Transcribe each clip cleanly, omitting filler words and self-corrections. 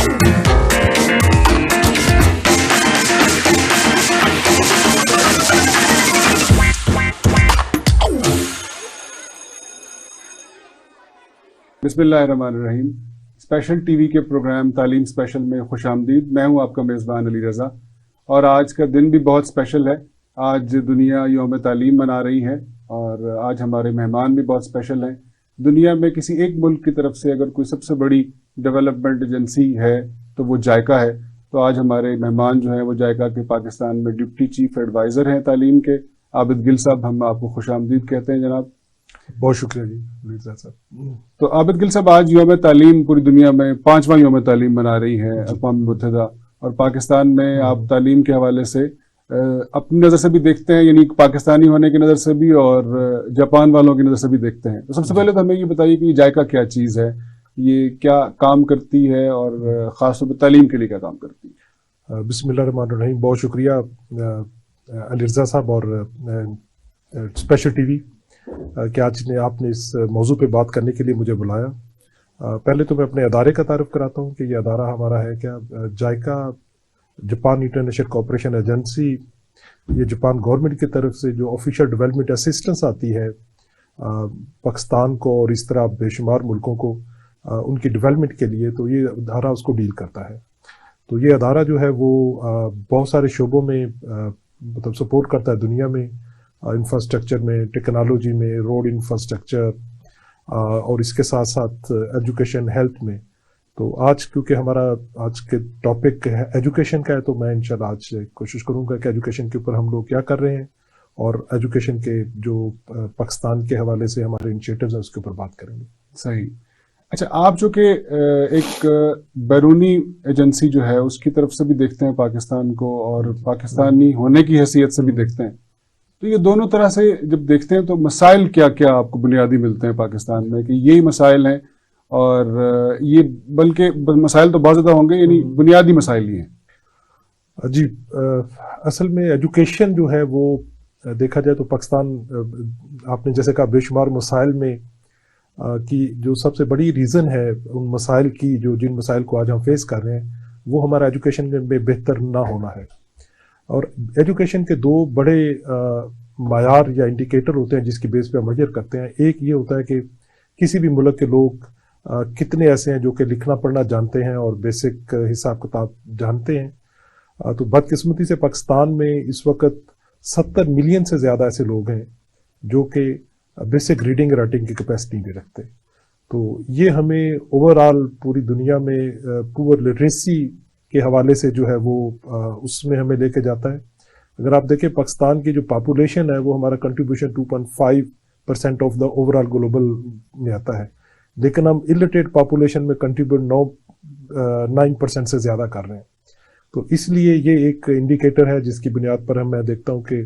بسم اللہ الرحمن الرحیم. اسپیشل ٹی وی کے پروگرام تعلیم اسپیشل میں خوش آمدید. میں ہوں آپ کا میزبان علی رضا، اور آج کا دن بھی بہت اسپیشل ہے. آج دنیا یوم تعلیم منا رہی ہے، اور آج ہمارے مہمان بھی بہت اسپیشل ہیں. دنیا میں کسی ایک ملک کی طرف سے اگر کوئی سب سے بڑی ڈیولپمنٹ ایجنسی ہے تو وہ جائکا ہے. تو آج ہمارے مہمان جو ہیں وہ جائکا کے پاکستان میں ڈپٹی چیف ایڈوائزر ہیں تعلیم کے، عابد گل صاحب. ہم آپ کو خوش آمدید کہتے ہیں جناب. بہت شکریہ جی مرزا صاحب. تو عابد گل صاحب، آج یوم تعلیم پوری دنیا میں 5واں یوم تعلیم منا رہی ہے اقوام متحدہ، اور پاکستان میں آپ تعلیم کے حوالے سے اپنی نظر سے بھی دیکھتے ہیں، یعنی پاکستانی ہونے کی نظر سے بھی اور جاپان والوں کی نظر سے بھی دیکھتے ہیں. تو سب سے پہلے تو ہمیں یہ بتائیے کہ یہ جائکا کیا چیز ہے، یہ کیا کام کرتی ہے، اور خاص طور پہ تعلیم کے لیے کیا کام کرتی ہے؟ بسم اللہ الرحمن الرحیم. بہت شکریہ علی رضا صاحب اور اسپیشل ٹی وی کہ آج آپ نے اس موضوع پہ بات کرنے کے لیے مجھے بلایا. پہلے تو میں اپنے ادارے کا تعارف کراتا ہوں کہ یہ ادارہ ہمارا ہے کیا. جائکا جاپان انٹرنیشنل کوآپریشن ایجنسی، یہ جاپان گورنمنٹ کی طرف سے جو آفیشیل ڈیولپمنٹ اسسٹنس آتی ہے پاکستان کو اور اس طرح بے شمار ملکوں کو ان کی ڈیولپمنٹ کے لیے، تو یہ ادارہ اس کو ڈیل کرتا ہے. تو یہ ادارہ جو ہے وہ بہت سارے شعبوں میں مطلب سپورٹ کرتا ہے دنیا میں، انفراسٹرکچر میں، ٹیکنالوجی میں، روڈ انفراسٹرکچر، اور اس کے ساتھ ساتھ ایجوکیشن، ہیلتھ میں. تو آج کیونکہ ہمارا آج کے ٹاپک ایجوکیشن کا ہے، تو میں انشاءاللہ آج کوشش کروں گا کہ ایجوکیشن کے اوپر ہم لوگ کیا کر رہے ہیں، اور ایجوکیشن کے جو پاکستان کے حوالے سے ہمارے انیشیٹوز ہیں اس کے اوپر بات کریں گے. صحیح. اچھا، آپ جو کہ ایک بیرونی ایجنسی جو ہے اس کی طرف سے بھی دیکھتے ہیں پاکستان کو، اور پاکستانی ہونے کی حیثیت سے بھی دیکھتے ہیں، تو یہ دونوں طرح سے جب دیکھتے ہیں تو مسائل کیا کیا آپ کو بنیادی ملتے ہیں پاکستان میں کہ یہی مسائل ہیں، اور یہ بلکہ مسائل تو بہت زیادہ ہوں گے، یعنی بنیادی مسائل ہی ہیں؟ جی، اصل میں ایجوکیشن جو ہے وہ دیکھا جائے تو پاکستان، آپ نے جیسے کہا بے شمار مسائل میں کی جو سب سے بڑی ریزن ہے ان مسائل کی، جن مسائل کو آج ہم فیس کر رہے ہیں، وہ ہمارا ایجوکیشن میں بہتر نہ ہونا ہے. اور ایجوکیشن کے دو بڑے معیار یا انڈیکیٹر ہوتے ہیں جس کی بیس پہ ہم میجر کرتے ہیں. ایک یہ ہوتا ہے کہ کسی بھی ملک کے لوگ کتنے ایسے ہیں جو کہ لکھنا پڑھنا جانتے ہیں اور بیسک حساب کتاب جانتے ہیں. تو بدقسمتی سے پاکستان میں اس وقت 70 ملین سے زیادہ ایسے لوگ ہیں جو کہ بیسک ریڈنگ رائٹنگ کی کیپیسٹی نہیں رکھتے. تو یہ ہمیں اوور آل پوری دنیا میں پور لٹریسی کے حوالے سے جو ہے وہ اس میں ہمیں لے کے جاتا ہے. اگر آپ دیکھیں پاکستان کی جو پاپولیشن ہے وہ ہمارا contribution 2.5% of the over all global میں آتا ہے، لیکن ہم الٹریٹ پاپولیشن میں کنٹریبیوٹ 9% سے زیادہ کر رہے ہیں. تو اس لیے یہ ایک انڈیکیٹر ہے جس کی بنیاد پر میں دیکھتا ہوں کہ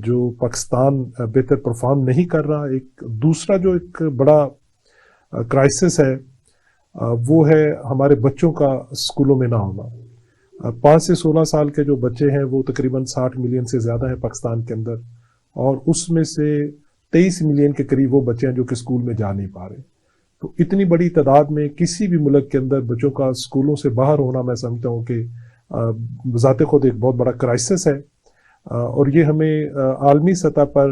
جو پاکستان بہتر پرفارم نہیں کر رہا. ایک دوسرا جو ایک بڑا کرائسس ہے وہ ہے ہمارے بچوں کا اسکولوں میں نہ ہونا. 5 سے 16 سال کے جو بچے ہیں وہ تقریباً 60 ملین سے زیادہ ہیں پاکستان کے اندر، اور اس میں سے 23 ملین کے قریب وہ بچے ہیں جو کہ اسکول میں جا نہیں پا رہے. تو اتنی بڑی تعداد میں کسی بھی ملک کے اندر بچوں کا اسکولوں سے باہر ہونا میں سمجھتا ہوں کہ بذات خود ایک بہت بڑا کرائسس ہے. اور یہ ہمیں عالمی سطح پر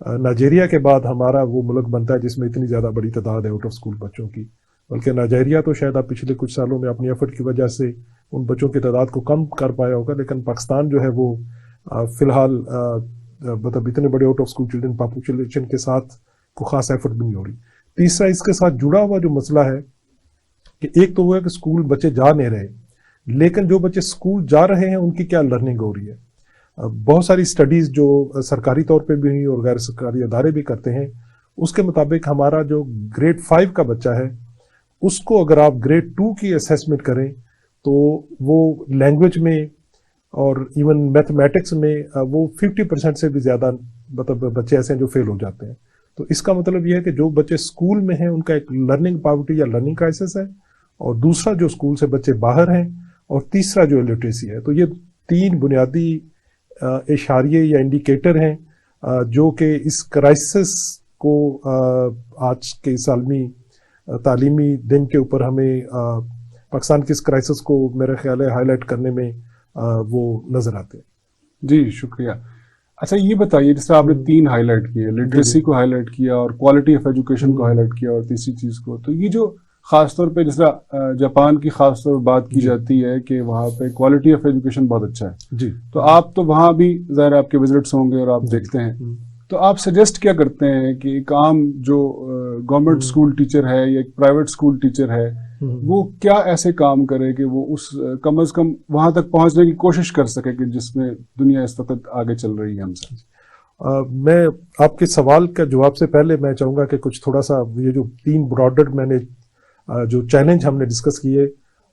نائجیریا کے بعد ہمارا وہ ملک بنتا ہے جس میں اتنی زیادہ بڑی تعداد ہے آؤٹ آف اسکول بچوں کی. بلکہ نائجیریا تو شاید آپ پچھلے کچھ سالوں میں اپنی ایفرٹ کی وجہ سے ان بچوں کی تعداد کو کم کر پایا ہوگا، لیکن پاکستان جو ہے وہ فی الحال مطلب اتنے بڑے out of school children population کے ساتھ کو خاص ایفرٹ بھی نہیں ہو رہی. تیسرا اس کے ساتھ جڑا ہوا جو مسئلہ ہے کہ ایک تو وہ ہے کہ اسکول بچے جا نہیں رہے، لیکن جو بچے اسکول جا رہے ہیں ان کی کیا لرننگ ہو رہی ہے. بہت ساری اسٹڈیز جو سرکاری طور پہ بھی اور غیر سرکاری ادارے بھی کرتے ہیں، اس کے مطابق ہمارا جو گریڈ 5 کا بچہ ہے اس کو اگر آپ گریڈ 2 کی اسیسمنٹ کریں تو وہ لینگویج میں اور ایون میتھمیٹکس میں وہ 50% سے بھی زیادہ مطلب بچے ایسے ہیں جو فیل ہو جاتے ہیں. تو اس کا مطلب یہ ہے کہ جو بچے اسکول میں ہیں ان کا ایک لرننگ پاورٹی یا لرننگ کرائسس ہے، اور دوسرا جو اسکول سے بچے باہر ہیں، اور تیسرا جو لٹریسی ہے. تو یہ 3 بنیادی اشاریے یا انڈیکیٹر ہیں جو کہ اس کرائسس کو آج کے اس عالمی تعلیمی دن کے اوپر ہمیں پاکستان کی اس کرائسس کو میرا خیال ہے ہائی لائٹ کرنے میں وہ نظر آتے ہیں. جی شکریہ. اچھا یہ بتائیے، جس طرح آپ نے 3 ہائی لائٹ کیے، لٹریسی کو ہائی لائٹ کیا اور کوالٹی آف ایجوکیشن کو ہائی لائٹ کیا اور تیسری چیز کو، تو یہ جو خاص طور پہ جس طرح جاپان کی خاص طور پر بات کی جاتی ہے کہ وہاں پہ کوالٹی آف ایجوکیشن بہت اچھا ہے، جی تو آپ تو وہاں بھی ظاہر آپ کے وزٹس ہوں گے اور آپ دیکھتے ہیں، تو آپ سجیسٹ کیا کرتے ہیں کہ ایک عام جو گورنمنٹ اسکول ٹیچر ہے یا ایک پرائیویٹ اسکول ٹیچر ہے وہ کیا ایسے کام کرے کہ وہ اس کم از کم وہاں تک پہنچنے کی کوشش کر سکے کہ جس میں دنیا اس وقت آگے چل رہی ہے ہم سے؟ میں آپ کے سوال کا جواب سے پہلے میں چاہوں گا کہ کچھ تھوڑا سا یہ جو 3 براڈر میں نے جو چیلنج ہم نے ڈسکس کیے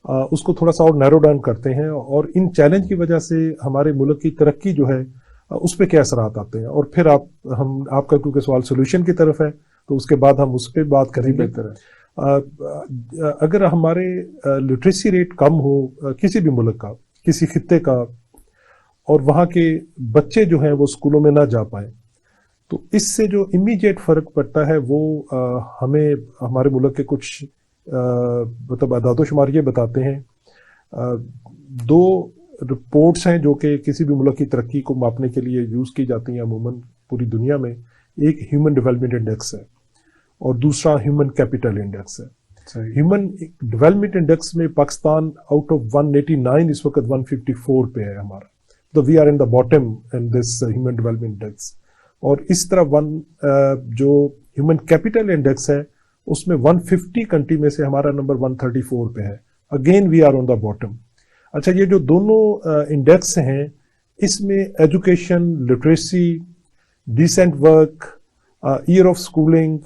اس کو تھوڑا سا اور نیرو ڈاؤن کرتے ہیں، اور ان چیلنج کی وجہ سے ہمارے ملک کی ترقی جو ہے اس پہ کیا اثرات آتے ہیں، اور پھر آپ کا کیونکہ سوال سولوشن کی طرف ہے تو اس کے بعد ہم اس پہ بات کریں گے. اگر ہمارے لٹریسی ریٹ کم ہو کسی بھی ملک کا، کسی خطے کا، اور وہاں کے بچے جو ہیں وہ اسکولوں میں نہ جا پائیں، تو اس سے جو امیڈیٹ فرق پڑتا ہے وہ ہمیں ہمارے ملک کے کچھ مطلب اعداد و شمار یہ بتاتے ہیں. 2 رپورٹس ہیں جو کہ کسی بھی ملک کی ترقی کو ماپنے کے لیے یوز کی جاتی ہیں عموماً پوری دنیا میں. ایک ہیومن ڈیولپمنٹ انڈیکس ہے اور دوسرا ہیومن کیپٹل انڈیکس ہے. ہیومن ڈیولپمنٹ انڈیکس میں پاکستان آؤٹ آف 189 اس وقت 154 پہ ہے ہمارا، تو we are in the bottom in this human development index. اور اس طرح جو ہیومن کیپٹل انڈیکس ہے اس میں 150 کنٹری میں سے ہمارا نمبر 134 پہ ہے. Again we are on the bottom. اچھا یہ جو دونوں انڈیکس ہیں اس میں education, literacy, decent work, year of schooling,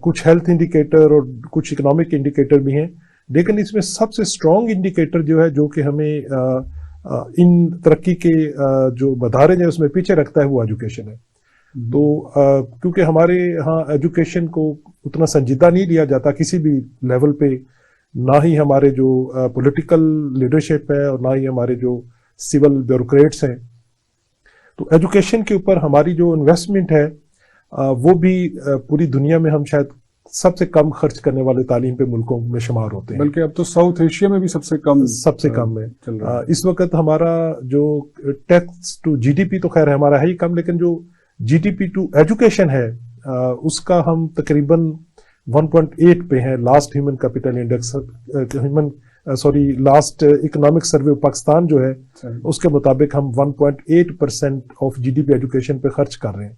کچھ ہیلتھ انڈیکیٹر اور کچھ اکنامک انڈیکیٹر بھی ہیں، لیکن اس میں سب سے اسٹرانگ انڈیکیٹر جو ہے جو کہ ہمیں ان ترقی کے جو مدارج ہیں اس میں پیچھے رکھتا ہے وہ ایجوکیشن ہے. تو کیونکہ ہمارے ہاں ایجوکیشن کو اتنا سنجیدہ نہیں لیا جاتا کسی بھی لیول پہ، نہ ہی ہمارے جو پولیٹیکل لیڈرشپ ہے اور نہ ہی ہمارے جو سول بیوروکریٹس ہیں. تو ایجوکیشن کے اوپر ہماری جو انویسٹمنٹ ہے وہ بھی پوری دنیا میں ہم شاید سب سے کم خرچ کرنے والے تعلیم پہ ملکوں میں شمار ہوتے ہیں، بلکہ اب تو ساؤتھ ایشیا میں بھی سب سے کم ہے. اس وقت ہمارا جو tax to G D P تو خیر ہمارا ہے ہی کم، لیکن جو G D P to education ہے اس کا ہم تقریباً 1.8 پہ ہیں. Last human capital index last economic survey Pakistan جو ہے اس کے مطابق ہم 1.8% of G D P education پہ خرچ کر رہے ہیں.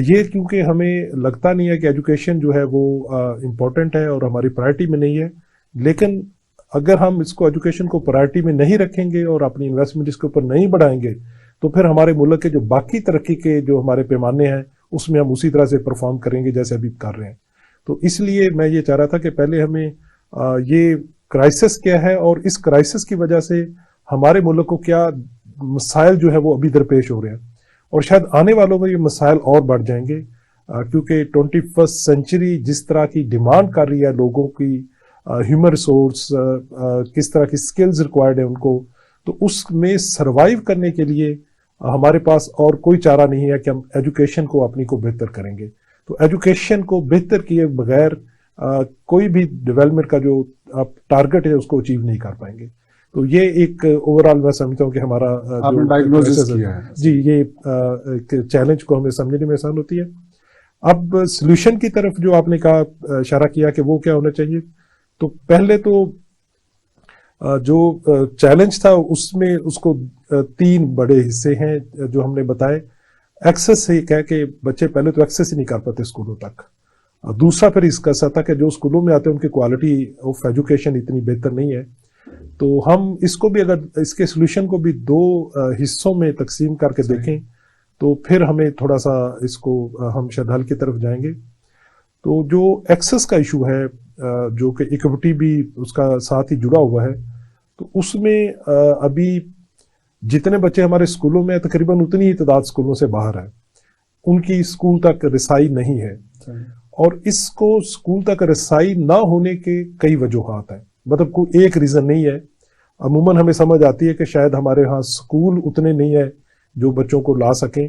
یہ کیونکہ ہمیں لگتا نہیں ہے کہ ایجوکیشن جو ہے وہ امپورٹنٹ ہے اور ہماری پرائرٹی میں نہیں ہے، لیکن اگر ہم اس کو ایجوکیشن کو پرائرٹی میں نہیں رکھیں گے اور اپنی انویسٹمنٹ اس کے اوپر نہیں بڑھائیں گے تو پھر ہمارے ملک کے جو باقی ترقی کے جو ہمارے پیمانے ہیں اس میں ہم اسی طرح سے پرفارم کریں گے جیسے ابھی کر رہے ہیں. تو اس لیے میں یہ چاہ رہا تھا کہ پہلے ہمیں یہ کرائسس کیا ہے اور اس کرائسس کی وجہ سے ہمارے ملک کو کیا مسائل جو ہے وہ ابھی درپیش ہو رہے ہیں، اور شاید آنے والوں میں یہ مسائل اور بڑھ جائیں گے کیونکہ 21st سینچری جس طرح کی ڈیمانڈ کر رہی ہے لوگوں کی ہیومن ریسورس، کس طرح کی سکلز ریکوائرڈ ہیں ان کو، تو اس میں سروائیو کرنے کے لیے ہمارے پاس اور کوئی چارہ نہیں ہے کہ ہم ایجوکیشن کو اپنی کو بہتر کریں گے. تو ایجوکیشن کو بہتر کیے بغیر کوئی بھی ڈیولپمنٹ کا جو آپ ٹارگٹ ہے اس کو اچیو نہیں کر پائیں گے. تو یہ ایک اوور آل میں سمجھتا ہوں کہ ہمارا جی یہ ایک چیلنج کو ہمیں سمجھنے میں آسان ہوتی ہے. اب سولوشن کی طرف جو آپ نے کہا اشارہ کیا کہ وہ کیا ہونا چاہیے، تو پہلے تو جو چیلنج تھا اس میں اس کو 3 بڑے حصے ہیں جو ہم نے بتائے. ایکسس سے کہہ کہ بچے پہلے تو ایکسس ہی نہیں کر پاتے اسکولوں تک. دوسرا پھر اس کا سطح کہ جو اسکولوں میں آتے ہیں ان کی کوالٹی آف ایجوکیشن اتنی بہتر نہیں ہے. تو ہم اس کو بھی اگر اس کے سولوشن کو بھی 2 حصوں میں تقسیم کر کے دیکھیں تو پھر ہمیں تھوڑا سا اس کو ہم شاید حل کی طرف جائیں گے. تو جو ایکسس کا ایشو ہے جو کہ ایکوٹی بھی اس کا ساتھ ہی جڑا ہوا ہے، تو اس میں ابھی جتنے بچے ہمارے اسکولوں میں تقریباً اتنی ہی تعداد اسکولوں سے باہر ہے، ان کی اسکول تک رسائی نہیں ہے. اور اس کو اسکول تک رسائی نہ ہونے کے کئی وجوہات ہیں، مطلب کوئی ایک ریزن نہیں ہے. عموماً ہمیں سمجھ آتی ہے کہ شاید ہمارے ہاں اسکول اتنے نہیں ہے جو بچوں کو لا سکیں.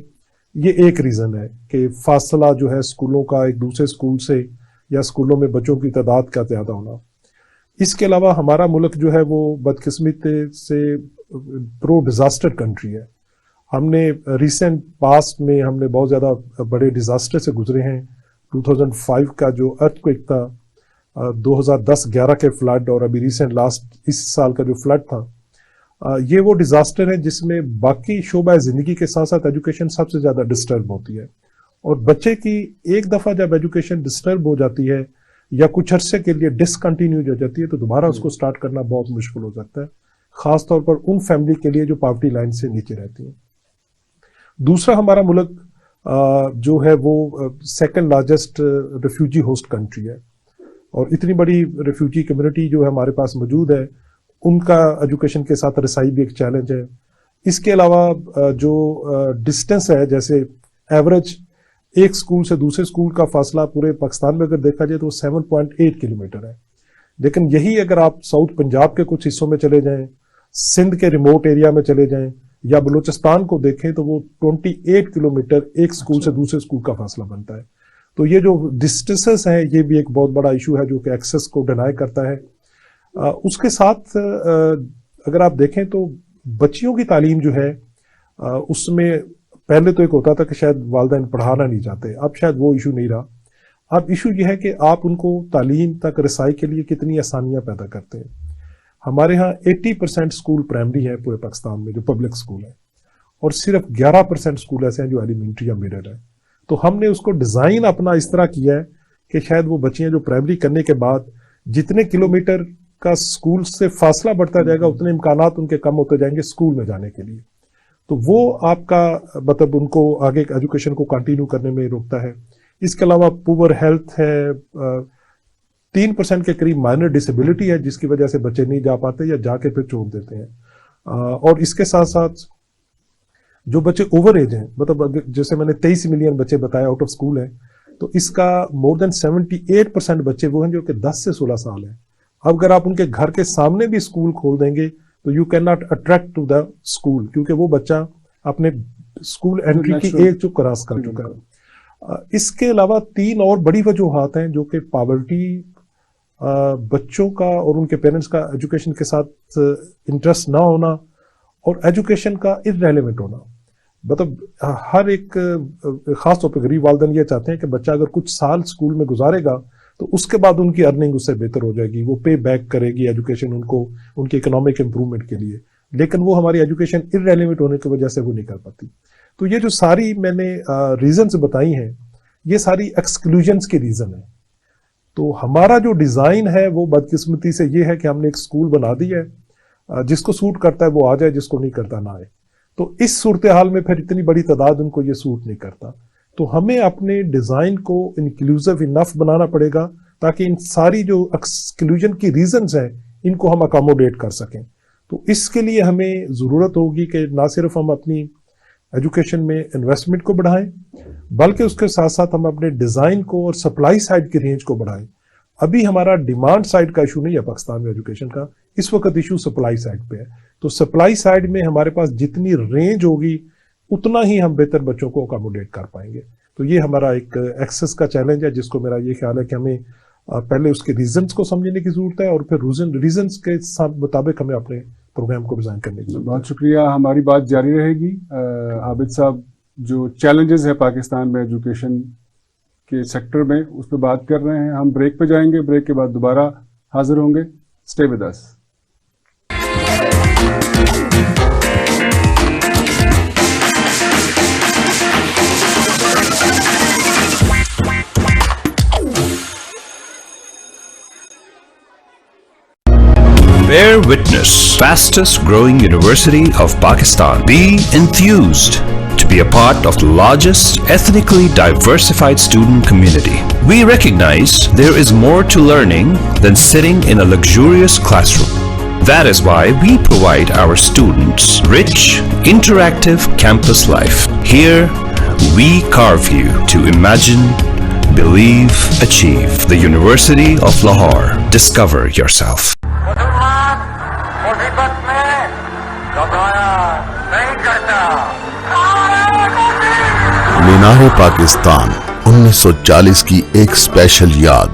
یہ ایک ریزن ہے کہ فاصلہ جو ہے اسکولوں کا ایک دوسرے اسکول سے یا اسکولوں میں بچوں کی تعداد کا زیادہ ہونا. اس کے علاوہ ہمارا ملک جو ہے وہ بدقسمتی سے پرو ڈیزاسٹر کنٹری ہے. ہم نے ریسنٹ پاسٹ میں ہم نے بہت زیادہ بڑے ڈیزاسٹر سے گزرے ہیں. 2005 کا جو ارتھ کوئک تھا, 2010-11 کے فلڈ, اور ابھی ریسنٹ لاسٹ اس سال کا جو فلڈ تھا, یہ وہ ڈیزاسٹر ہے جس میں باقی شعبہ زندگی کے ساتھ ساتھ ایجوکیشن سب سے زیادہ ڈسٹرب ہوتی ہے. اور بچے کی ایک دفعہ جب ایجوکیشن ڈسٹرب ہو جاتی ہے یا کچھ عرصے کے لیے ڈسکنٹینیو ہو جاتی ہے تو دوبارہ اس کو سٹارٹ کرنا بہت مشکل ہو سکتا ہے, خاص طور پر ان فیملی کے لیے جو پاورٹی لائن سے نیچے رہتی ہیں. دوسرا, ہمارا ملک جو ہے وہ second largest refugee host country ہے, اور اتنی بڑی ریفیوجی کمیونٹی جو ہے ہمارے پاس موجود ہے, ان کا ایجوکیشن کے ساتھ رسائی بھی ایک چیلنج ہے. اس کے علاوہ جو ڈسٹینس ہے, جیسے ایوریج ایک سکول سے دوسرے سکول کا فاصلہ پورے پاکستان میں اگر دیکھا جائے تو 7.8 کلومیٹر ہے, لیکن یہی اگر آپ ساؤتھ پنجاب کے کچھ حصوں میں چلے جائیں, سندھ کے ریموٹ ایریا میں چلے جائیں, یا بلوچستان کو دیکھیں تو وہ 28 کلومیٹر ایک سکول سے دوسرے سکول کا فاصلہ بنتا ہے. تو یہ جو ڈسٹینسز ہیں یہ بھی ایک بہت بڑا ایشو ہے جو کہ ایکسیس کو ڈینائی کرتا ہے. اس کے ساتھ اگر آپ دیکھیں تو بچیوں کی تعلیم جو ہے اس میں پہلے تو ایک ہوتا تھا کہ شاید والدین پڑھانا نہیں چاہتے, اب شاید وہ ایشو نہیں رہا. اب ایشو یہ ہے کہ آپ ان کو تعلیم تک رسائی کے لیے کتنی آسانیاں پیدا کرتے ہیں. ہمارے ہاں 80% سکول پرائمری ہے پورے پاکستان میں جو پبلک سکول ہے, اور صرف 11% سکول ایسے ہیں جو ایلیمنٹری یا مڈل ہے. تو ہم نے اس کو ڈیزائن اپنا اس طرح کیا ہے کہ شاید وہ بچیاں جو پرائمری کرنے کے بعد جتنے کلومیٹر کا سکول سے فاصلہ بڑھتا جائے گا اتنے امکانات ان کے کم ہوتے جائیں گے سکول میں جانے کے لیے. تو وہ آپ کا مطلب ان کو آگے ایجوکیشن کو کنٹینیو کرنے میں روکتا ہے. اس کے علاوہ پور ہیلتھ ہے, 3% کے قریب مائنر ڈسیبلٹی ہے جس کی وجہ سے بچے نہیں جا پاتے یا جا کے پھر چھوڑ دیتے ہیں. اور اس کے ساتھ ساتھ جو بچے اوور ایج ہیں, مطلب جیسے میں نے 23 ملین بچے بتایا آؤٹ آف اسکول ہیں, تو اس کا مور دین 78% بچے وہ ہیں جو کہ 10 سے 16 سال ہیں. اب اگر آپ ان کے گھر کے سامنے بھی اسکول کھول دیں گے تو you can not attract to the school, کیونکہ وہ بچہ اپنے اسکول انٹری کی ایج جو کراس کر چکا ہے. اس کے علاوہ 3 اور بڑی وجوہات ہیں جو کہ پاورٹی, بچوں کا اور ان کے پیرنٹس کا ایجوکیشن کے ساتھ انٹرسٹ نہ ہونا, اور ایجوکیشن کا ارریلیونٹ ہونا. مطلب ہر ایک خاص طور پہ غریب والدین یہ چاہتے ہیں کہ بچہ اگر کچھ سال اسکول میں گزارے گا تو اس کے بعد ان کی ارننگ اس سے بہتر ہو جائے گی, وہ پے بیک کرے گی ایجوکیشن ان کو ان کی اکنامک امپرومنٹ کے لیے, لیکن وہ ہماری ایجوکیشن ارریلیونٹ ہونے کی وجہ سے وہ نہیں کر پاتی. تو یہ جو ساری میں نے ریزنز بتائی ہیں یہ ساری ایکسکلوژنس کی ریزن ہے. تو ہمارا جو ڈیزائن ہے وہ بدقسمتی سے یہ ہے کہ ہم نے ایک اسکول بنا دی ہے, جس کو سوٹ کرتا ہے وہ آ جائے, جس کو نہیں کرتا نہ آئے. تو اس صورتحال میں پھر اتنی بڑی تعداد ان کو یہ سوٹ نہیں کرتا. تو ہمیں اپنے ڈیزائن کو انکلوزیو انف بنانا پڑے گا تاکہ ان ساری جو ایکسکلوژن کی ریزنز ہیں ان کو ہم اکاموڈیٹ کر سکیں. تو اس کے لیے ہمیں ضرورت ہوگی کہ نہ صرف ہم اپنی ایجوکیشن میں انویسٹمنٹ کو بڑھائیں بلکہ اس کے ساتھ ساتھ ہم اپنے ڈیزائن کو اور سپلائی سائڈ کی رینج کو بڑھائیں. ابھی ہمارا ڈیمانڈ سائڈ کا ایشو نہیں ہے پاکستان میں ایجوکیشن کا, اس وقت ایشو سپلائی سائڈ پہ ہے. تو سپلائی سائڈ میں ہمارے پاس جتنی رینج ہوگی اتنا ہی ہم بہتر بچوں کو اکاموڈیٹ کر پائیں گے. تو یہ ہمارا ایک ایکسس کا چیلنج ہے جس کو میرا یہ خیال ہے کہ ہمیں پہلے اس کے ریزنز کو سمجھنے کی ضرورت ہے اور پھر ریزنز کے مطابق ہمیں اپنے پروگرام کو ڈیزائن کرنے کی ضرورت ہے. بہت شکریہ. ہماری بات جاری رہے گی. عابد صاحب, جو چیلنجز ہے پاکستان میں ایجوکیشن کے سیکٹر میں اس پہ بات کر رہے ہیں. ہم بریک پہ جائیں گے, بریک کے بعد دوبارہ حاضر ہوں گے. Stay with us. Bear witness, fastest growing university of Pakistan. Be enthused to be a part of the largest ethnically diversified student community. We recognize there is more to learning than sitting in a luxurious classroom. That is why we provide our students rich, interactive campus life. Here, we carve you to imagine, believe, achieve. The University of Lahore. Discover yourself. مینار پاکستان 1940 کی ایک special یاد.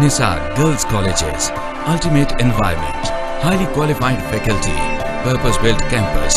Nisar Girls Colleges, ultimate environment, highly qualified faculty, purpose-built campus,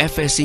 FSc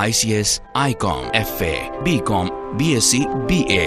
ICS, ICOM, FA, BCom, BSc, BA,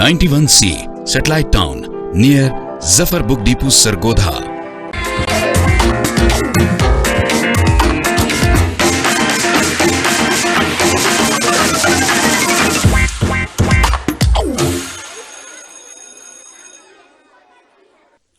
91C Satellite Town near Zafar Book Depot, Sargodha.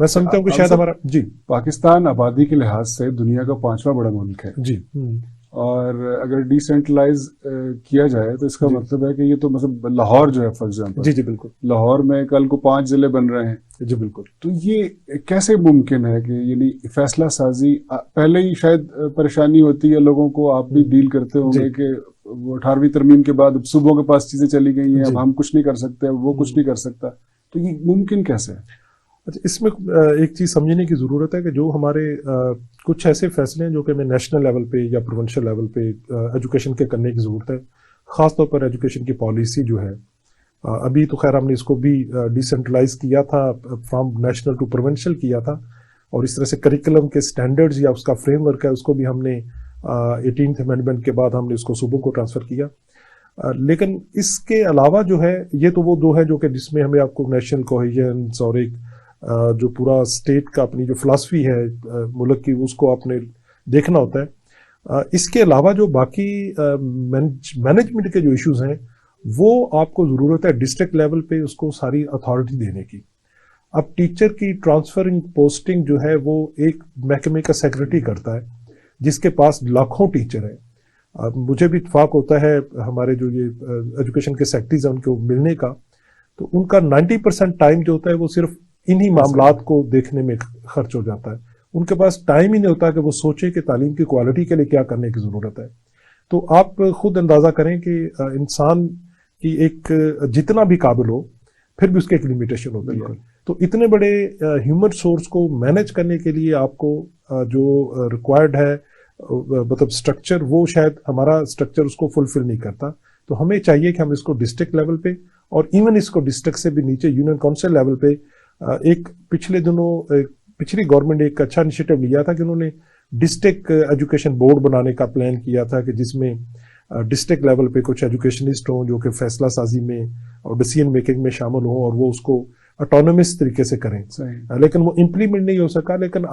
میں سمجھتا ہوں کہ شاید ہمارا جی پاکستان آبادی کے لحاظ سے دنیا کا 5واں بڑا ملک ہے جی، اور اگر ڈی سینٹرلائز کیا جائے تو اس کا مطلب ہے کہ یہ تو مطلب لاہور جو ہے فار ایگزامپل، جی جی بالکل، لاہور میں کل کو 5 ضلع بن رہے ہیں. جی بالکل. تو یہ کیسے ممکن ہے کہ یعنی فیصلہ سازی پہلے ہی شاید پریشانی ہوتی ہے لوگوں کو، آپ بھی ڈیل کرتے ہوں گے کہ وہ 18ویں ترمیم کے بعد صوبوں کے پاس چیزیں چلی گئی ہیں، اب ہم کچھ نہیں کر سکتے، وہ کچھ نہیں کر سکتا، تو یہ ممکن کیسے ہے؟ اچھا، اس میں ایک چیز سمجھنے کی ضرورت ہے کہ جو ہمارے کچھ ایسے فیصلے ہیں جو کہ ہمیں نیشنل لیول پہ یا پروونشل لیول پہ ایجوکیشن کے کرنے کی ضرورت ہے. خاص طور پر ایجوکیشن کی پالیسی جو ہے، ابھی تو خیر ہم نے اس کو بھی ڈی سینٹرلائز کیا تھا، فرام نیشنل ٹو پروونشل کیا تھا، اور اس طرح سے کریکولم کے سٹینڈرڈز یا اس کا فریم ورک ہے اس کو بھی ہم نے 18th امینڈمنٹ کے بعد ہم نے اس کو صوبوں کو ٹرانسفر کیا. لیکن اس کے علاوہ جو ہے، یہ تو وہ دو ہے جو کہ جس میں ہمیں آپ کو نیشنل کوہیژنس اور ایک جو پورا اسٹیٹ کا اپنی جو فلاسفی ہے ملک کی اس کو آپ نے دیکھنا ہوتا ہے. اس کے علاوہ جو باقی مینجمنٹ کے جو ایشوز ہیں وہ آپ کو ضرورت ہے ڈسٹرکٹ لیول پہ اس کو ساری اتھارٹی دینے کی. اب ٹیچر کی ٹرانسفرنگ پوسٹنگ جو ہے وہ ایک محکمے کا سیکرٹری کرتا ہے جس کے پاس لاکھوں ٹیچر ہیں. مجھے بھی اتفاق ہوتا ہے ہمارے جو یہ ایجوکیشن کے سیکرٹریز ہیں ان کو ملنے کا، تو ان کا 90% ٹائم جو ہوتا ہے وہ صرف انہی معاملات کو دیکھنے میں خرچ ہو جاتا ہے. ان کے پاس ٹائم ہی نہیں ہوتا کہ وہ سوچے کہ تعلیم کی کوالٹی کے لیے کیا کرنے کی ضرورت ہے. تو آپ خود اندازہ کریں کہ انسان کی ایک جتنا بھی قابل ہو پھر بھی اس کی ایک لمیٹیشن ہوتی ہے. تو اتنے بڑے ہیومن سورس کو مینج کرنے کے لیے آپ کو جو ریکوائرڈ ہے مطلب اسٹرکچر، وہ شاید ہمارا اسٹرکچر اس کو فلفل نہیں کرتا. تو ہمیں چاہیے کہ ہم اس کو ڈسٹرکٹ لیول پہ اور ایون اس کو ڈسٹرکٹ سے بھی نیچے یونین کونسل لیول پہ ایک پچھلے دنوں پچھلی گورنمنٹ نے ایک اچھا انیشیٹو لیا تھا کہ انہوں نے ڈسٹرکٹ ایجوکیشن بورڈ بنانے کا پلان کیا تھا کہ جس میں ڈسٹرکٹ لیول پہ کچھ ایجوکیشنسٹ ہوں جو کہ فیصلہ سازی میں اور ڈیسیژن میکنگ میں شامل ہوں اور وہ اس کو اٹونومس طریقے سے کریں. لیکن وہ امپلیمنٹ نہیں ہو سکا، لیکن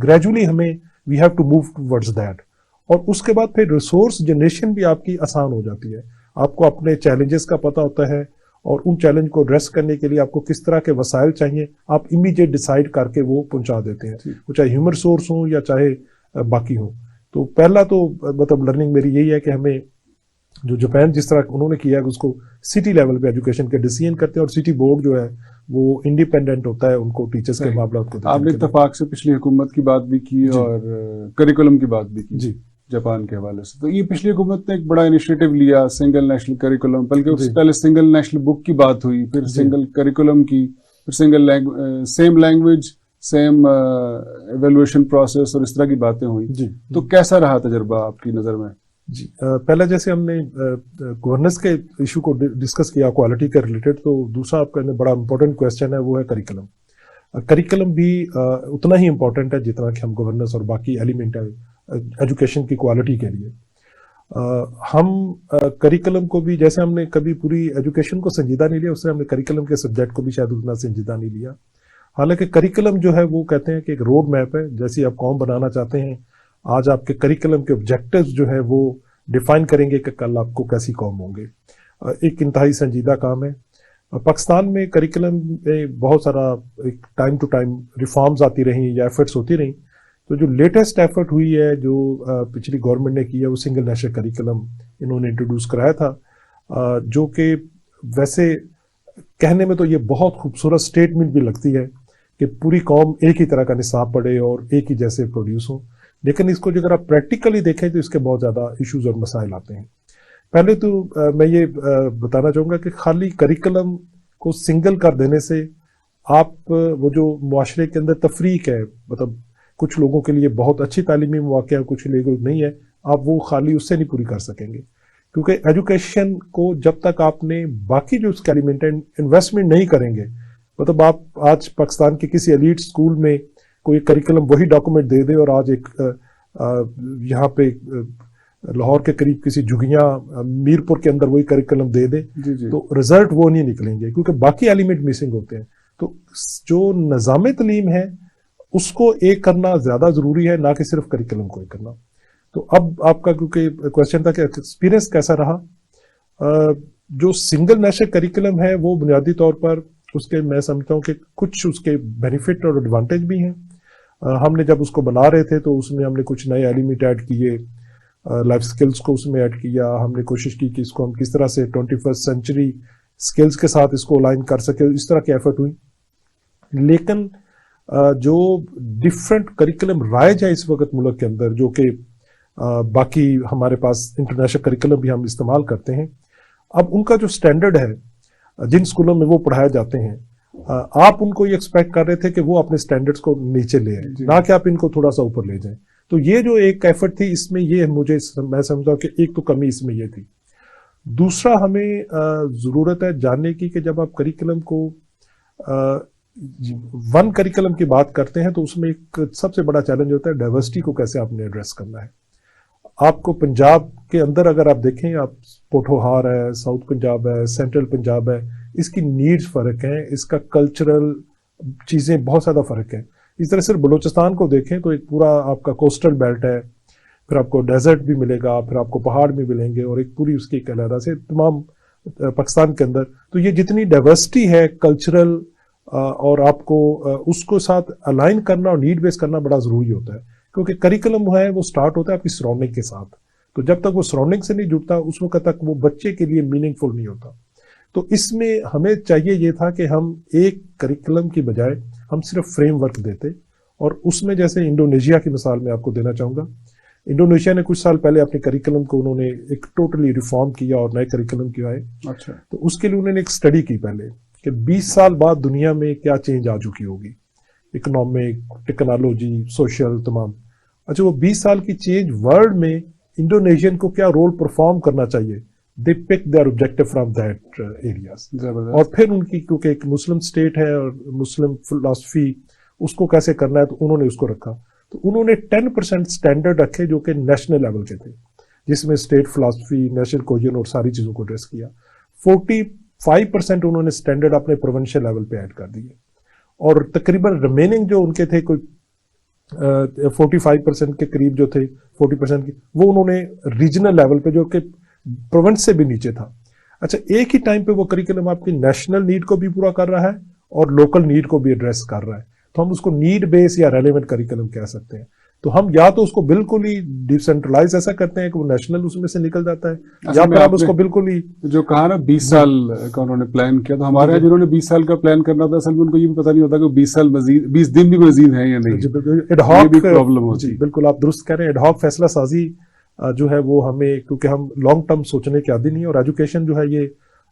گریجولی ہمیں we have to move towards that. اور اس کے بعد پھر ریسورس جنریشن بھی آپ کی آسان ہو جاتی ہے. آپ کو اپنے چیلنجز کا پتہ ہوتا ہے اور ان چیلنج کو ایڈریس کرنے کے لیے آپ کو کس طرح کے وسائل چاہیے آپ امیڈیٹ ڈیسائیڈ کر کے وہ پہنچا دیتے ہیں، وہ چاہے ہیومن سورس ہوں یا چاہے باقی ہوں. تو پہلا تو مطلب لرننگ میری یہی ہے کہ ہمیں جو جاپان جس طرح انہوں نے کیا ہے اس کو سٹی لیول پہ ایجوکیشن کے ڈیسیژن کرتے ہیں، اور سٹی بورڈ جو ہے وہ انڈیپینڈنٹ ہوتا ہے ان کو ٹیچرز کے معاملات کو. آپ نے اتفاق سے پچھلی حکومت کی بات بھی کی اور کریکولم کی بات بھی کی جی جاپان کے حوالے سے. تو یہ پچھلی حکومت نے ایک بڑا انیشیٹو لیا سنگل نیشنل کریکولم، بلکہ پہلے سنگل نیشنل بک کی بات ہوئی، پھر سنگل کریکولم کی، پھر single same language same evaluation process اور اس طرح کی باتیں ہوئی. تو کیسا رہا تجربہ آپ کی نظر میں؟ جی پہلے جیسے ہم نے گورننس کے ایشو کو ڈسکس کیا کوالٹی کے ریلیٹڈ، تو دوسرا آپ کا بڑا امپورٹنٹ کویسچن ہے وہ ہے کریکولم. کریکولم بھی اتنا ہی امپورٹنٹ ہے جتنا کہ ہم گورننس اور باقی ایلیمنٹ ہے ایجوکیشن کی کوالٹی کے لیے. ہم کریکولم کو بھی جیسے ہم نے کبھی پوری ایجوکیشن کو سنجیدہ نہیں لیا، اس سے ہم نے کریکولم کے سبجیکٹ کو بھی شاید اتنا سنجیدہ نہیں لیا. حالانکہ کریکولم جو ہے وہ کہتے ہیں کہ ایک روڈ میپ ہے، جیسے آپ قوم بنانا چاہتے ہیں آج آپ کے کریکولم کے آبجیکٹیوز جو ہے وہ ڈیفائن کریں گے کہ کل آپ کو کیسی قوم ہوں گے. ایک انتہائی سنجیدہ کام ہے. پاکستان میں کریکولم میں بہت سارا ایک ٹائم ٹو ٹائم ریفارمز آتی رہیں یا ایفرٹس ہوتی رہیں. تو جو لیٹسٹ ایفرٹ ہوئی ہے جو پچھلی گورنمنٹ نے کی ہے وہ سنگل نیشنل کریکولم انہوں نے انٹروڈیوس کرایا تھا، جو کہ ویسے کہنے میں تو یہ بہت خوبصورت اسٹیٹمنٹ بھی لگتی ہے کہ پوری قوم ایک ہی طرح کا نصاب پڑھے اور ایک ہی جیسے پروڈیوس ہوں. لیکن اس کو اگر آپ پریکٹیکلی دیکھیں تو اس کے بہت زیادہ ایشوز اور مسائل آتے ہیں. پہلے تو میں یہ بتانا چاہوں گا کہ خالی کریکولم کو سنگل کر دینے سے آپ وہ جو معاشرے کے اندر تفریق ہے، مطلب کچھ لوگوں کے لیے بہت اچھی تعلیمی مواقع ہے، کچھ لوگوں نہیں ہے، آپ وہ خالی اس سے نہیں پوری کر سکیں گے. کیونکہ ایجوکیشن کو جب تک آپ نے باقی جو اس کے ایلیمنٹ انویسٹمنٹ نہیں کریں گے، مطلب آپ آج پاکستان کے کسی ایلیٹ اسکول میں کوئی کریکولم وہی ڈاکومنٹ دے دے اور آج ایک یہاں پہ لاہور کے قریب کسی جھگیاں میرپور کے اندر وہی کریکولم دے دے تو رزلٹ وہ نہیں نکلیں گے کیونکہ باقی ایلیمنٹ مسنگ ہوتے ہیں. تو جو نظام تعلیم ہے اس کو ایک کرنا زیادہ ضروری ہے، نہ کہ صرف کریکولم کو ایک کرنا. تو اب آپ کا کیونکہ کویشچن تھا کہ ایکسپیرینس کیسا رہا، جو سنگل نیشنل کریکولم ہے وہ بنیادی طور پر اس کے میں سمجھتا ہوں کہ کچھ اس کے بینیفٹ اور ایڈوانٹیج بھی ہیں. ہم نے جب اس کو بنا رہے تھے تو اس میں ہم نے کچھ نئے ایلیمنٹ ایڈ کیے, لائف سکلز کو اس میں ایڈ کیا. ہم نے کوشش کی کہ اس کو ہم کس طرح سے 21st سینچری سکلز کے ساتھ اس کو الائن کر سکے, اس طرح کی ایفرٹ ہوئی. لیکن جو ڈفرینٹ کریکولم رائج ہے اس وقت ملک کے اندر, جو کہ باقی ہمارے پاس انٹرنیشنل کریکولم بھی ہم استعمال کرتے ہیں, اب ان کا جو سٹینڈرڈ ہے جن اسکولوں میں وہ پڑھائے جاتے ہیں, آپ ان کو یہ ایکسپیکٹ کر رہے تھے کہ وہ اپنے سٹینڈرڈز کو نیچے لے آئیں, نہ کہ آپ ان کو تھوڑا سا اوپر لے جائیں. تو یہ جو ایک ایفرٹ تھی اس میں یہ میں سمجھتا ہوں کہ ایک تو کمی اس میں یہ تھی. دوسرا ہمیں ضرورت ہے جاننے کی کہ جب آپ کریکولم کو ون کریکولم کی بات کرتے ہیں تو اس میں ایک سب سے بڑا چیلنج ہوتا ہے ڈائیورسٹی کو کیسے آپ نے ایڈریس کرنا ہے. آپ کو پنجاب کے اندر اگر آپ دیکھیں, آپ پوٹھوہار ہے, ساؤتھ پنجاب ہے, سینٹرل پنجاب ہے, اس کی نیڈز فرق ہیں, اس کا کلچرل چیزیں بہت زیادہ فرق ہیں. اس طرح صرف بلوچستان کو دیکھیں تو ایک پورا آپ کا کوسٹل بیلٹ ہے, پھر آپ کو ڈیزرٹ بھی ملے گا, پھر آپ کو پہاڑ بھی ملیں گے, اور ایک پوری اس کی ایک علیحدہ سے تمام پاکستان کے اندر. تو یہ جتنی ڈائیورسٹی ہے کلچرل, اور آپ کو اس کو ساتھ الائن کرنا اور نیڈ بیس کرنا بڑا ضروری ہوتا ہے, کیونکہ کریکولم ہے وہ سٹارٹ ہوتا ہے آپ کی سراؤنڈنگ کے ساتھ. تو جب تک وہ سراؤنڈنگ سے نہیں جڑتا اس وقت تک وہ بچے کے لیے میننگ فل نہیں ہوتا. تو اس میں ہمیں چاہیے یہ تھا کہ ہم ایک کریکولم کی بجائے ہم صرف فریم ورک دیتے, اور اس میں جیسے انڈونیشیا کی مثال میں آپ کو دینا چاہوں گا. انڈونیشیا نے کچھ سال پہلے اپنے کریکولم کو انہوں نے ایک ٹوٹلی ریفارم کیا اور نئے کریکولم کیا ہے. اچھا. تو اس کے لیے انہوں نے ایک اسٹڈی کی پہلے کہ 20 سال بعد دنیا میں کیا چینج آ چکی ہوگی, اکنامک, ٹیکنالوجی, سوشل, تمام. اچھا, وہ 20 سال کی چینج ورلڈ میں انڈونیشین کو کیا رول پرفارم کرنا چاہیے, they pick their objective from that areas. اور پھر ان کی کیونکہ ایک مسلم اسٹیٹ ہے اور مسلم فلاسفی, اس کو کیسے کرنا ہے, تو انہوں نے اس کو رکھا. تو انہوں نے 10% اسٹینڈرڈ رکھے جو کہ نیشنل لیول کے تھے, جس میں اسٹیٹ فلاسفی, نیشنل کوہیژن اور ساری چیزوں کو ایڈریس کیا. 45% انہوں نے اسٹینڈرڈ اپنے پروونشل لیول پہ ایڈ کر دیے, اور تقریباً ریمیننگ جو ان کے تھے کوئی 45% کے قریب جو تھے, 40% کی, وہ انہوں نے ریجنل لیول پہ جو کہ پروونس سے بھی نیچے تھا. اچھا, ایک ہی ٹائم پہ وہ کریکولم آپ کی نیشنل نیڈ کو بھی پورا کر رہا ہے اور لوکل نیڈ کو بھی ایڈریس کر رہا ہے. تو ہم اس کو نیڈ بیس یا ریلیونٹ کریکولم کہہ سکتے ہیں. تو ہم یا تو اس کو بالکل ہی ڈیسینٹرلائز ایسا کرتے ہیں کہ وہ نیشنل اس میں سے نکل جاتا ہے, یا پھر ہم اس کو بالکل ہی جو کہا نا 20 سال کا انہوں نے پلان کیا, تو ہمارے یہاں جنہوں نے 20 سال کا پلان کرنا تھا اصل میں ان کو یہ بھی پتہ نہیں ہوتا کہ 20 سال مزید 20 دن بھی مزید ہیں یا نہیں. ایڈ ہاک پرابلم ہوتی ہے. بالکل آپ درست کہہ رہے ہیں. ایڈ ہاک فیصلہ سازی جو ہے وہ ہمیں, کیونکہ ہم لانگ ٹرم سوچنے کے عادی نہیں, اور ایجوکیشن جو ہے یہ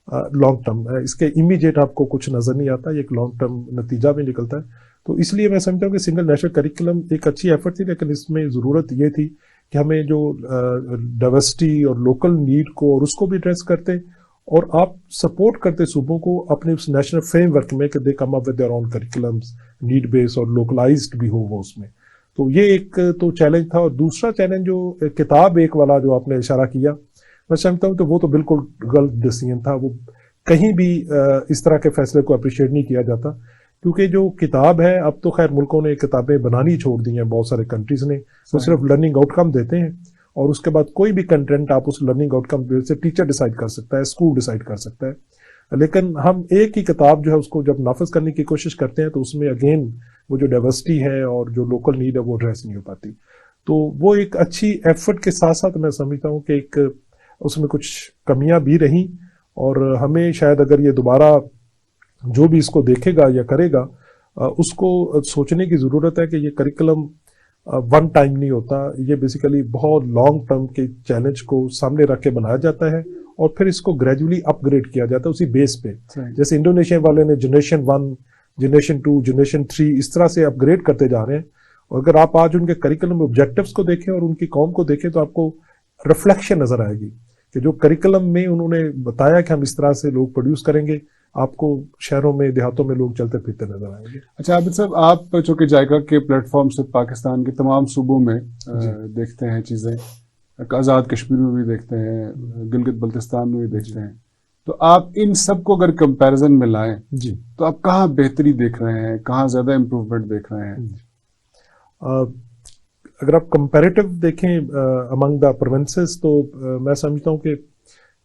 لانگ ٹرم ہے, اس کے امیڈیٹ آپ کو کچھ نظر نہیں آتا, یہ ایک لانگ ٹرم نتیجہ بھی نکلتا ہے. تو اس لیے میں سمجھتا ہوں کہ سنگل نیشنل کریکولم ایک اچھی ایفرٹ تھی, لیکن اس میں ضرورت یہ تھی کہ ہمیں جو ڈائیورسٹی اور لوکل نیڈ کو اور اس کو بھی ایڈریس کرتے, اور آپ سپورٹ کرتے صوبوں کو اپنے اس نیشنل فریم ورک میں کہ they come up with their own curriculums, need based اور لوکلائزڈ بھی ہو وہ اس میں. تو یہ ایک تو چیلنج تھا. اور دوسرا چیلنج جو کتاب ایک والا جو آپ نے اشارہ کیا, میں سمجھتا ہوں کہ وہ تو بالکل غلط ڈیسیژن تھا. وہ کہیں بھی اس طرح کے فیصلے کو اپریشیٹ نہیں کیا جاتا, کیونکہ جو کتاب ہے, اب تو خیر ملکوں نے کتابیں بنانی چھوڑ دی ہیں, بہت سارے کنٹریز نے, وہ صرف لرننگ آؤٹ کم دیتے ہیں, اور اس کے بعد کوئی بھی کنٹینٹ آپ اس لرننگ آؤٹ کم سے ٹیچر ڈیسائیڈ کر سکتا ہے, اسکول ڈیسائیڈ کر سکتا ہے. لیکن ہم ایک ہی کتاب جو ہے اس کو جب نافذ کرنے کی کوشش کرتے ہیں تو اس میں اگین وہ جو ڈائیورسٹی ہے اور جو لوکل نیڈ ہے وہ ایڈریس نہیں ہو پاتی. تو وہ ایک اچھی ایفرٹ کے ساتھ ساتھ میں سمجھتا ہوں کہ ایک اس میں کچھ کمیاں بھی رہیں, اور ہمیں شاید اگر یہ دوبارہ جو بھی اس کو دیکھے گا یا کرے گا, اس کو سوچنے کی ضرورت ہے کہ یہ کریکولم ون ٹائم نہیں ہوتا, یہ بیسیکلی بہت لانگ ٹرم کے چیلنج کو سامنے رکھ کے بنایا جاتا ہے, اور پھر اس کو گریجولی اپ گریڈ کیا جاتا ہے اسی بیس پہ. جیسے انڈونیشیا والے نے جنریشن 1, جنریشن 2, جنریشن 3 اس طرح سے اپ گریڈ کرتے جا رہے ہیں. اور اگر آپ آج ان کے کریکولم آبجیکٹیوز کو دیکھیں اور ان کی قوم کو دیکھیں تو آپ کو ریفلیکشن نظر آئے گی کہ جو کریکولم میں انہوں نے بتایا کہ ہم اس طرح سے لوگ پروڈیوس کریں گے, آپ کو شہروں میں دیہاتوں میں لوگ چلتے پھرتے نظر آئیں گے. اچھا عابد صاحب, آپ چونکہ جائکا کے پلیٹ فارم سے پاکستان کے تمام صوبوں میں دیکھتے ہیں چیزیں, آزاد کشمیر میں بھی دیکھتے ہیں, گلگت بلتستان میں بھی دیکھتے ہیں, تو آپ ان سب کو اگر کمپیریزن میں لائیں جی تو آپ کہاں بہتری دیکھ رہے ہیں, کہاں زیادہ امپروومنٹ دیکھ رہے ہیں؟ اگر آپ کمپیریٹیو دیکھیں امنگ دا پروونسز, تو میں سمجھتا ہوں کہ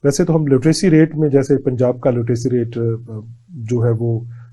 ویسے تو ہم لٹریسی ریٹ میں جیسے پنجاب کا لٹریسی ریٹ جو ہے وہ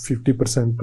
50%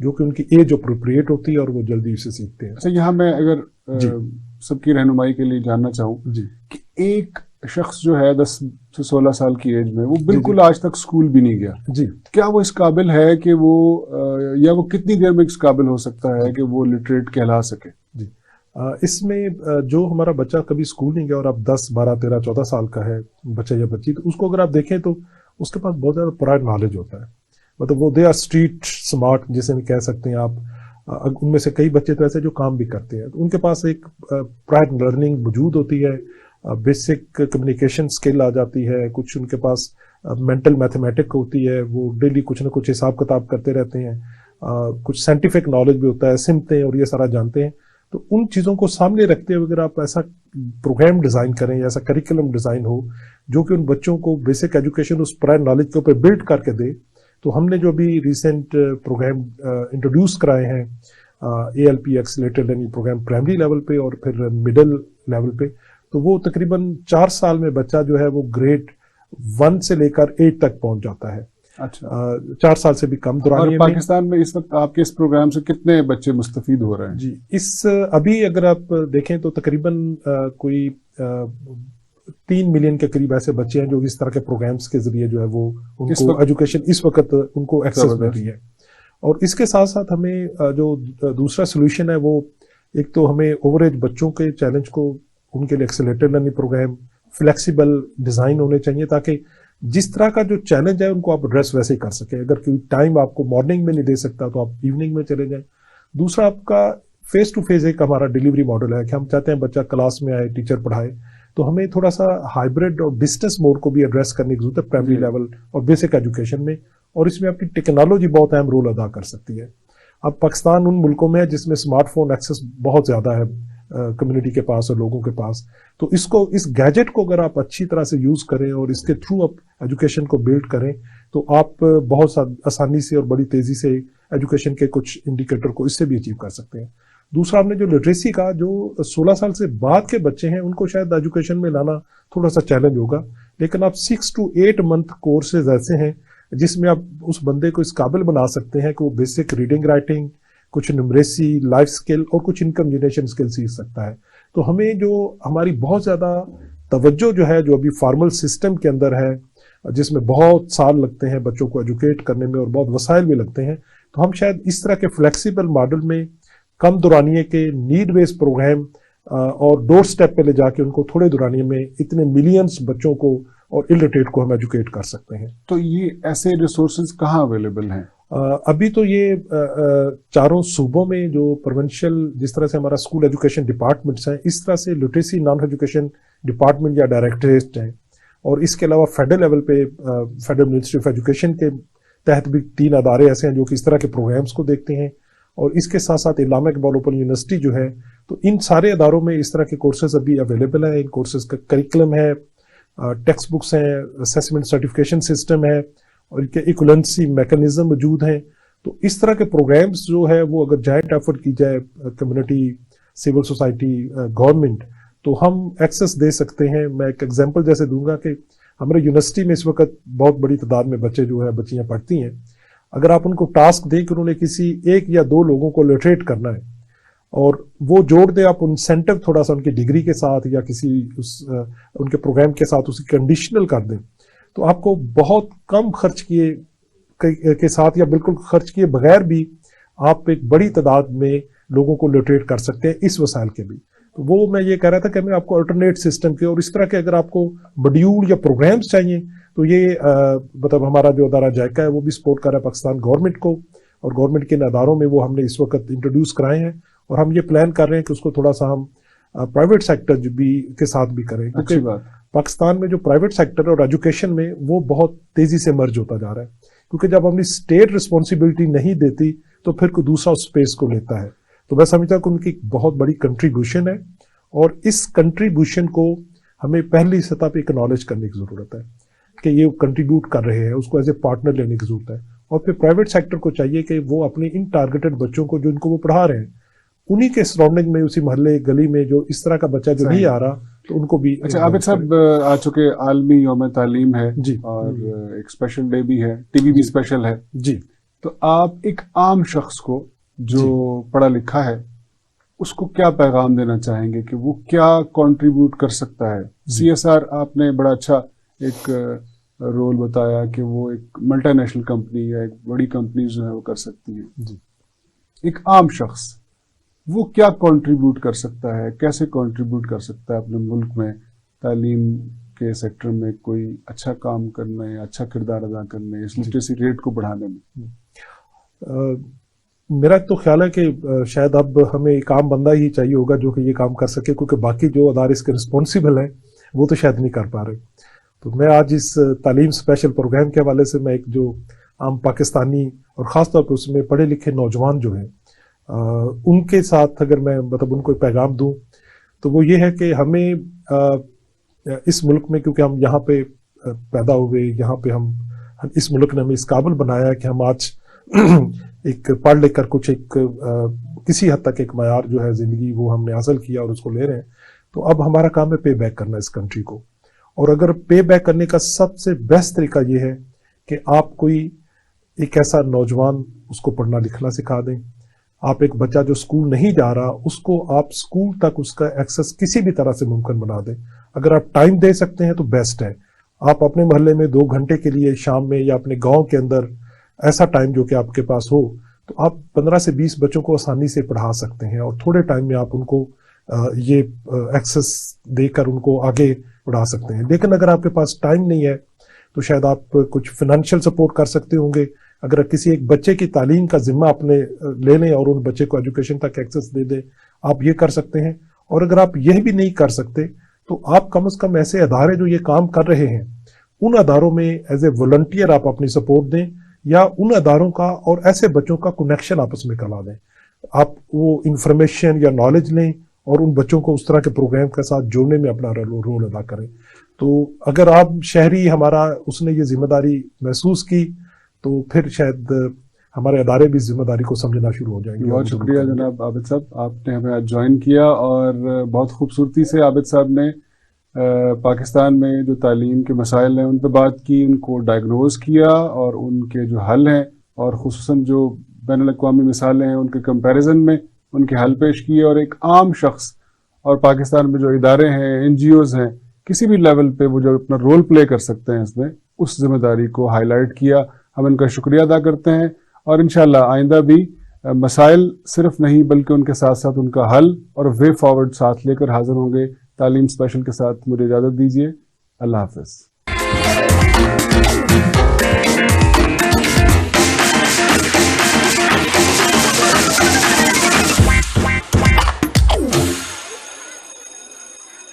جو کہ ان کی ایج اپروپریٹ ہوتی ہے اور وہ جلدی اسے سیکھتے ہیں. اچھا یہاں میں اگر سب کی رہنمائی کے لیے جاننا چاہوں جی کہ ایک شخص جو ہے 10 سے 16 سال کی ایج میں وہ بالکل آج تک اسکول بھی نہیں گیا, جی کیا وہ اس قابل ہے کہ وہ یا وہ کتنی دیر میں اس قابل ہو سکتا ہے کہ وہ لٹریٹ کہلا سکے؟ جی اس میں جو ہمارا بچہ کبھی اسکول نہیں گیا اور اب 10 12 13 14 سال کا ہے بچہ یا بچی, تو اس کو اگر آپ دیکھیں تو اس کے پاس بہت زیادہ پرائر نالج ہوتا ہے. مطلب وہ دے آر اسٹریٹ اسمارٹ جسے کہہ سکتے ہیں آپ. ان میں سے کئی بچے تو ایسے جو کام بھی کرتے ہیں, تو ان کے پاس ایک پرائر لرننگ موجود ہوتی ہے, بیسک کمیونیکیشن اسکل آ جاتی ہے, کچھ ان کے پاس مینٹل میتھمیٹک ہوتی ہے, وہ ڈیلی کچھ نہ کچھ حساب کتاب کرتے رہتے ہیں, کچھ سائنٹیفک نالج بھی ہوتا ہے, سمتیں اور یہ سارا جانتے ہیں. تو ان چیزوں کو سامنے رکھتے ہوئے اگر آپ ایسا پروگرام ڈیزائن کریں یا ایسا کریکولم ڈیزائن ہو جو کہ ان بچوں کو بیسک ایجوکیشن اس پرائر نالج کے اوپر بلڈ کر کے دے, تو ہم نے جو ابھی ریسنٹ پروگرام انٹروڈیوس کرائے ہیں ALP accelerator learning programme primary level پہ اور پھر مڈل لیول پہ, تو وہ تقریباً 4 سال میں بچہ جو ہے وہ گریڈ 1 سے لے کر 8 تک پہنچ جاتا ہے. اچھا 4 سال سے بھی کم دورانیے میں. پاکستان میں اس وقت آپ کے اس پروگرام سے کتنے بچے مستفید ہو رہے ہیں؟ جی ابھی اگر آپ دیکھیں تو تقریباً کوئی 3 ملین کے قریب ایسے بچے ہیں جو اس طرح کے پروگرامز کے ذریعے جو ہے وہ ان کو ایجوکیشن اس وقت ان کو ایکسیس مل رہی ہے. اور اس کے ساتھ ساتھ ہمیں جو دوسرا سولوشن ہے وہ ایک تو ہمیں اوور ایج بچوں کے چیلنج کو ان کے لیے accelerator learning programme flexible design ہونے چاہیے تاکہ جس طرح کا جو چیلنج ہے ان کو آپ ایڈریس ویسے ہی کر سکیں. اگر کوئی ٹائم آپ کو مارننگ میں نہیں دے سکتا تو آپ ایوننگ میں چلے جائیں. دوسرا آپ کا فیس ٹو فیس ایک ہمارا ڈیلیوری ماڈل ہے کہ ہم چاہتے ہیں بچہ کلاس میں آئے, ٹیچر پڑھائے, تو ہمیں تھوڑا سا ہائبرڈ اور ڈسٹینس موڈ کو بھی ایڈریس کرنے کی ضرورت ہے پرائمری لیول اور بیسک ایجوکیشن میں, اور اس میں آپ کی ٹیکنالوجی بہت اہم رول ادا کر سکتی ہے. اب پاکستان ان ملکوں میں ہے جس میں اسمارٹ فون ایکسیس بہت زیادہ ہے کمیونٹی کے پاس اور لوگوں کے پاس, تو اس گیجٹ کو اگر آپ اچھی طرح سے یوز کریں اور اس کے تھرو آپ ایجوکیشن کو بلڈ کریں تو آپ بہت آسانی سے اور بڑی تیزی سے ایجوکیشن کے کچھ انڈیکیٹر کو اس سے بھی اچیو کر سکتے ہیں. دوسرا ہم نے جو لٹریسی کا جو 16 سال سے بعد کے بچے ہیں ان کو شاید ایجوکیشن میں لانا تھوڑا سا چیلنج ہوگا, لیکن آپ 6 to 8 منتھ کورسز ایسے ہیں جس میں آپ اس بندے کو اس قابل بنا سکتے ہیں کہ وہ بیسک ریڈنگ رائٹنگ, کچھ نمریسی, لائف سکل اور کچھ انکم جنریشن سکل سیکھ سکتا ہے. تو ہمیں جو ہماری بہت زیادہ توجہ جو ہے جو ابھی فارمل سسٹم کے اندر ہے جس میں بہت سال لگتے ہیں بچوں کو ایجوکیٹ کرنے میں اور بہت وسائل بھی لگتے ہیں, تو ہم شاید اس طرح کے فلیکسیبل ماڈل میں کم دورانیے کے نیڈ بیس پروگرام اور ڈور سٹیپ پہ لے جا کے ان کو تھوڑے دورانیے میں اتنے ملینز بچوں کو اور الٹریٹ کو ہم ایجوکیٹ کر سکتے ہیں. تو یہ ایسے ریسورسز کہاں اویلیبل ہیں؟ ابھی تو یہ 4 صوبوں میں جو پروونشل جس طرح سے ہمارا اسکول ایجوکیشن ڈپارٹمنٹس ہیں اس طرح سے لٹریسی نان ایجوکیشن ڈپارٹمنٹ یا ڈائریکٹریٹ ہیں, اور اس کے علاوہ فیڈرل لیول پہ فیڈرل منسٹری آف ایجوکیشن کے تحت بھی 3 ادارے ایسے ہیں جو کہ اس طرح کے پروگرامز کو دیکھتے ہیں. اور اس کے ساتھ ساتھ علامہ اقبال اوپن یونیورسٹی جو ہے, تو ان سارے اداروں میں اس طرح کے کورسز ابھی اویلیبل ہیں. ان کورسز کا کریکولم ہے, ٹیکسٹ بکس ہیں, اسیسمنٹ سرٹیفکیشن سسٹم ہے اور ان کے ایکولنسی میکانزم موجود ہیں. تو اس طرح کے پروگرامز جو ہے وہ اگر جائنٹ ایفرٹ کی جائے کمیونٹی, سول سوسائٹی, گورنمنٹ, تو ہم ایکسیس دے سکتے ہیں. میں ایک ایگزامپل جیسے دوں گا کہ ہمارے یونیورسٹی میں اس وقت بہت بڑی تعداد میں بچے جو ہے بچیاں پڑھتی ہیں. اگر آپ ان کو ٹاسک دیں کہ انہوں نے کسی 1 یا 2 لوگوں کو لٹریٹ کرنا ہے اور وہ جوڑ دیں آپ انسینٹو تھوڑا سا ان کی ڈگری کے ساتھ یا کسی ان کے پروگرام کے ساتھ اسے کنڈیشنل کر دیں, تو آپ کو بہت کم خرچ کیے کے ساتھ یا بالکل خرچ کیے بغیر بھی آپ ایک بڑی تعداد میں لوگوں کو لٹریٹ کر سکتے ہیں اس وسائل کے بھی. تو وہ میں یہ کہہ رہا تھا کہ ہمیں آپ کو الٹرنیٹ سسٹم کے اور اس طرح کے اگر آپ کو ماڈیول یا پروگرامز چاہیے تو یہ مطلب ہمارا جو ادارہ جائکا ہے وہ بھی سپورٹ کر رہا ہے پاکستان گورنمنٹ کو, اور گورنمنٹ کے اداروں میں وہ ہم نے اس وقت انٹروڈیوس کرائے ہیں, اور ہم یہ پلان کر رہے ہیں کہ اس کو تھوڑا سا ہم پرائیویٹ سیکٹر بھی کے ساتھ بھی کریں, کیونکہ پاکستان میں جو پرائیویٹ سیکٹر اور ایجوکیشن میں وہ بہت تیزی سے مرج ہوتا جا رہا ہے, کیونکہ جب اپنی اسٹیٹ رسپانسبلٹی نہیں دیتی تو پھر کوئی دوسرا اس اسپیس کو لیتا ہے. تو میں سمجھتا ہوں کہ ان کی بہت بڑی کنٹریبیوشن ہے, اور اس کنٹریبیوشن کو ہمیں پہلی سطح پہ اکنالج کرنے کی ضرورت ہے کہ یہ کنٹریبیوٹ کر رہے ہیں, اس کو ایز اے پارٹنر لینے کی ضرورت ہے. اور پھر پرائیویٹ سیکٹر کو چاہیے کہ وہ اپنے ان ٹارگیٹڈ بچوں کو جو ان کو وہ پڑھا رہے ہیں انہی کے سراؤنڈنگ میں اسی محلے گلی میں جو اس طرح کا بچہ جو نہیں آ رہا تو ان کو بھی. اچھا عابد صاحب, آ چکے عالمی یوم تعلیم ہے جی, اور ایک اسپیشل ڈے بھی ہے, ٹی وی بھی اسپیشل ہے جی, تو آپ ایک عام شخص کو جو پڑھا لکھا ہے اس کو کیا پیغام دینا چاہیں گے کہ وہ کیا کنٹریبیوٹ کر سکتا ہے؟ سی ایس آر آپ نے بڑا اچھا ایک رول بتایا کہ وہ ایک ملٹی نیشنل کمپنی یا ایک بڑی کمپنی جو ہے وہ کر سکتی ہیں. ایک عام شخص وہ کیا کنٹریبیوٹ کر سکتا ہے, کیسے کنٹریبیوٹ کر سکتا ہے اپنے ملک میں تعلیم کے سیکٹر میں کوئی اچھا کام کرنے, اچھا کردار ادا کرنے, اس لٹریسی ریٹ کو بڑھانے میں؟ میرا تو خیال ہے کہ شاید اب ہمیں ایک عام بندہ ہی چاہیے ہوگا جو کہ یہ کام کر سکے, کیونکہ باقی جو ادارے اس کے رسپانسیبل ہیں وہ تو شاید نہیں کر پا رہے. تو میں آج اس تعلیم اسپیشل پروگرام کے حوالے سے میں ایک جو عام پاکستانی اور خاص طور پہ اس میں پڑھے لکھے نوجوان جو ہیں ان کے ساتھ اگر میں مطلب ان کو پیغام دوں تو وہ یہ ہے کہ ہمیں اس ملک میں, کیونکہ ہم یہاں پہ پیدا ہوئے, یہاں پہ ہم اس ملک نے ہمیں اس قابل بنایا کہ ہم آج ایک پڑھ لکھ کر کچھ ایک کسی حد تک ایک معیار جو ہے زندگی وہ ہم نے حاصل کیا اور اس کو لے رہے ہیں. تو اب ہمارا کام ہے پے بیک کرنا اس کنٹری کو, اور اگر پے بیک کرنے کا سب سے بیسٹ طریقہ یہ ہے کہ آپ کوئی ایک ایسا نوجوان اس کو پڑھنا لکھنا سکھا دیں. آپ ایک بچہ جو اسکول نہیں جا رہا اس کو آپ اسکول تک اس کا ایکسس کسی بھی طرح سے ممکن بنا دیں. اگر آپ ٹائم دے سکتے ہیں تو بیسٹ ہے. آپ اپنے محلے میں 2 گھنٹے کے لیے شام میں یا اپنے گاؤں کے اندر ایسا ٹائم جو کہ آپ کے پاس ہو تو آپ 15 سے 20 بچوں کو آسانی سے پڑھا سکتے ہیں, اور تھوڑے ٹائم میں آپ ان کو یہ ایکسس دے کر ان کو آگے پڑھا سکتے ہیں. لیکن اگر آپ کے پاس ٹائم نہیں ہے تو شاید آپ کچھ فنانشیل سپورٹ کر سکتے ہوں گے. اگر کسی ایک بچے کی تعلیم کا ذمہ اپنے لے لیں اور ان بچے کو ایجوکیشن تک ایکسس دے دیں, آپ یہ کر سکتے ہیں. اور اگر آپ یہ بھی نہیں کر سکتے تو آپ کم از کم ایسے ادارے جو یہ کام کر رہے ہیں ان اداروں میں ایز اے والنٹیئر آپ اپنی سپورٹ دیں, یا ان اداروں کا اور ایسے بچوں کا کنیکشن آپس میں کروا دیں. آپ وہ انفارمیشن یا نالج لیں اور ان بچوں کو اس طرح کے پروگرام کے ساتھ جوڑنے میں اپنا رول ادا کریں. تو اگر آپ شہری ہمارا اس نے یہ ذمہ داری محسوس کی تو پھر شاید ہمارے ادارے بھی ذمہ داری کو سمجھنا شروع ہو جائیں گے. بہت شکریہ جناب عابد صاحب, آپ نے ہمیں آج جوائن کیا اور بہت خوبصورتی سے عابد صاحب نے پاکستان میں جو تعلیم کے مسائل ہیں ان پہ بات کی, ان کو ڈائگنوز کیا اور ان کے جو حل ہیں اور خصوصاً جو بین الاقوامی مثالیں ہیں ان کے کمپیریزن میں ان کے حل پیش کیے, اور ایک عام شخص اور پاکستان میں جو ادارے ہیں, این جی اوز ہیں, کسی بھی لیول پہ وہ جو اپنا رول پلے کر سکتے ہیں اس میں, اس ذمہ داری کو ہائی لائٹ کیا. ہم ان کا شکریہ ادا کرتے ہیں اور انشاءاللہ آئندہ بھی مسائل صرف نہیں بلکہ ان کے ساتھ ساتھ ان کا حل اور وے فارورڈ ساتھ لے کر حاضر ہوں گے. تعلیم اسپیشل کے ساتھ مجھے اجازت دیجیے. اللہ حافظ.